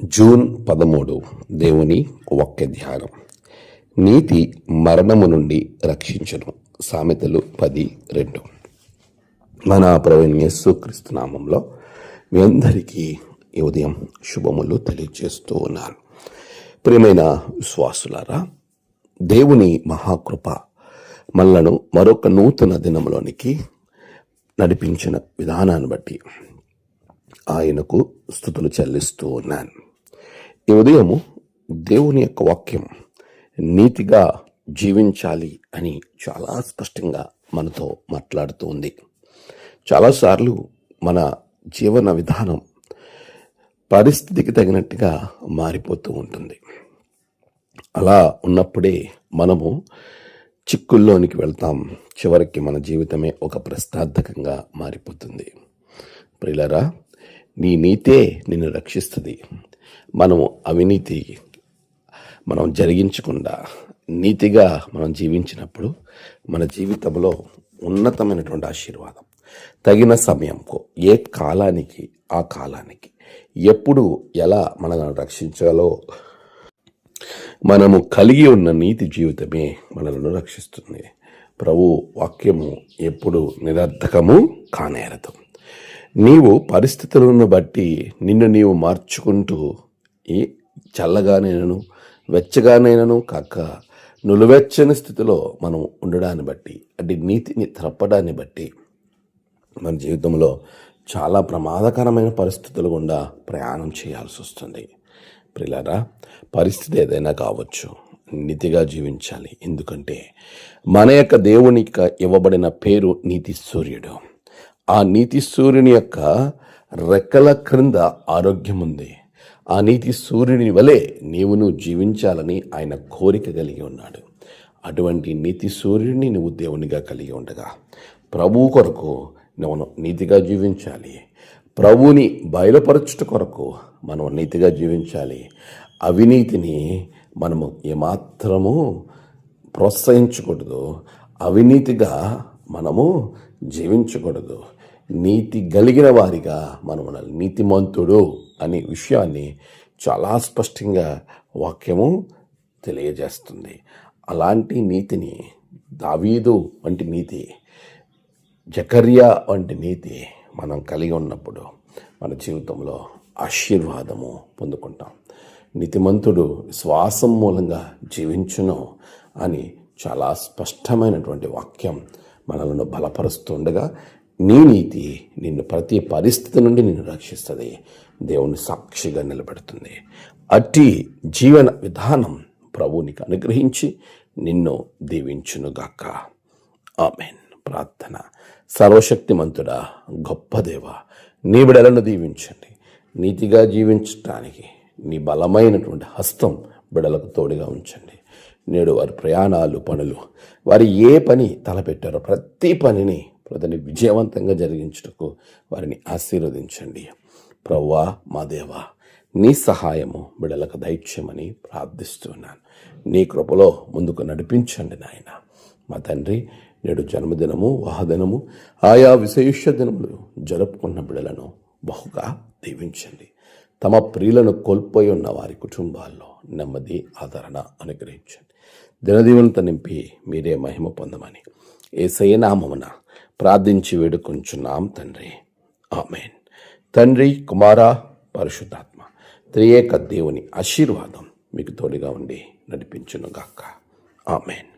June 13 దేవుని వాక్య ధ్యానం. నీతి మరణము నుండి రక్షించును. సామెతలు 10:2. మన ప్రభువైన యేసుక్రీస్తు నామంలో మీ అందరికీ ఈ ఉదయం శుభములు తెలియజేస్తూ ఉన్నాను. ప్రియమైన విశ్వాసులారా, దేవుని మహాకృప మనలను మరొక నూతన దినంలోనికి నడిపించిన విధానాన్ని బట్టి ఆయనకు స్తుతులు చెల్లిస్తూ ఉన్నాను. ఈ ఉదయము దేవుని యొక్క వాక్యం నీతిగా జీవించాలి అని చాలా స్పష్టంగా మనతో మాట్లాడుతూ ఉంది. చాలాసార్లు మన జీవన విధానం పరిస్థితికి తగినట్టుగా మారిపోతూ ఉంటుంది. అలా ఉన్నప్పుడే మనము చిక్కుల్లోనికి వెళ్తాం. చివరికి మన జీవితమే ఒక ప్రశ్నార్థకంగా మారిపోతుంది. ప్రియులారా, నీ నీతే నిన్ను రక్షిస్తుంది. మనము అవినీతి జరిగించకుండా నీతిగా మనం జీవించినప్పుడు మన జీవితంలో ఉన్నతమైనటువంటి ఆశీర్వాదం తగిన సమయంకు ఏ కాలానికి ఆ కాలానికి ఎప్పుడు ఎలా మనల్ని రక్షించాలో మనము కలిగి ఉన్న నీతి జీవితమే మనలను రక్షిస్తుంది. ప్రభు వాక్యము ఎప్పుడు నిరర్థకము కానేరదు. నీవు పరిస్థితులను బట్టి నిన్ను నీవు మార్చుకుంటూ ఈ చల్లగానైనను వెచ్చగానైనను కాక నులువెచ్చని స్థితిలో మనం ఉండడాన్ని బట్టి, అంటే నీతిని తప్పడాన్ని బట్టి మన జీవితంలో చాలా ప్రమాదకరమైన పరిస్థితులు గుండా ప్రయాణం చేయాల్సి వస్తుంది. ప్రియులారా, పరిస్థితి ఏదైనా కావచ్చు, నీతిగా జీవించాలి. ఎందుకంటే మన యొక్క దేవునికి ఇవ్వబడిన పేరు నీతి సూర్యుడు. ఆ నీతి సూర్యుని యొక్క రెక్కల క్రింద ఆరోగ్యం ఉంది. ఆ నీతి సూర్యుని వలె నీవును జీవించాలని ఆయన కోరిక కలిగి ఉన్నాడు. అటువంటి నీతి సూర్యుడిని నువ్వు దేవునిగా కలిగి ఉండగా ప్రభువు కొరకు నువ్వు నీతిగా జీవించాలి. ప్రభువుని బయలుపరచుట కొరకు మనం నీతిగా జీవించాలి. అవినీతిని మనము ఏమాత్రము ప్రోత్సహించకూడదు. అవినీతిగా మనము జీవించకూడదు. నీతి కలిగిన వారిగా మనము నీతిమంతుడు అనే విషయాన్ని చాలా స్పష్టంగా వాక్యము తెలియజేస్తుంది. అలాంటి నీతిని, దావీదు వంటి నీతి, జకర్యా వంటి నీతి మనం కలిగి ఉన్నప్పుడు మన జీవితంలో ఆశీర్వాదము పొందుకుంటాం. నీతిమంతుడు విశ్వాసం మూలంగా జీవించును అని చాలా స్పష్టమైనటువంటి వాక్యం మనలను బలపరుస్తుండగా, నీ నీతి నిన్ను ప్రతి పరిస్థితి నుండి నిన్ను రక్షిస్తుంది, దేవుని సాక్షిగా నిలబెడుతుంది. అట్టి జీవన విధానం ప్రభువునికి అనుగ్రహించి నిన్ను దీవించునుగాక. ఆమేన్. ప్రార్థన. సర్వశక్తిమంతుడా, గొప్ప దేవ, నీ బిడలను దీవించండి. నీతిగా జీవించటానికి నీ బలమైనటువంటి హస్తం బిడలకు తోడుగా ఉంచండి. నేడు వారి ప్రయాణాలు, పనులు, వారి ఏ పని తలపెట్టారో ప్రతి పనిని ప్రతిని విజయవంతంగా జరిగించుటకు వారిని ఆశీర్వదించండి. ప్రభువా, మా దేవా, నీ సహాయము బిడలకు దయచేయమని ప్రార్థిస్తున్నాను. నీ కృపలో ముందుకు నడిపించండి నాయన. మా తండ్రి, నేడు జన్మదినము, వాహదినము, ఆయా విశేష దినములు జరుపుకున్న బిడలను బహుగా దీవించండి. తమ ప్రియులను కోల్పోయి ఉన్న వారి కుటుంబాల్లో నెమ్మది, ఆదరణ అనుగ్రహించండి. దినదీవెనతో నింపి మీరే మహిమ పొందమని యేసయ్య నామమున ప్రార్థించి వేడుకొంచున్నాం తండ్రి. ఆమేన్. తండ్రి, కుమార, పరిశుద్ధాత్మ త్రియేక దేవుని ఆశీర్వాదం మీకు తోడుగా ఉండి నడిపించునుగాక. ఆమేన్.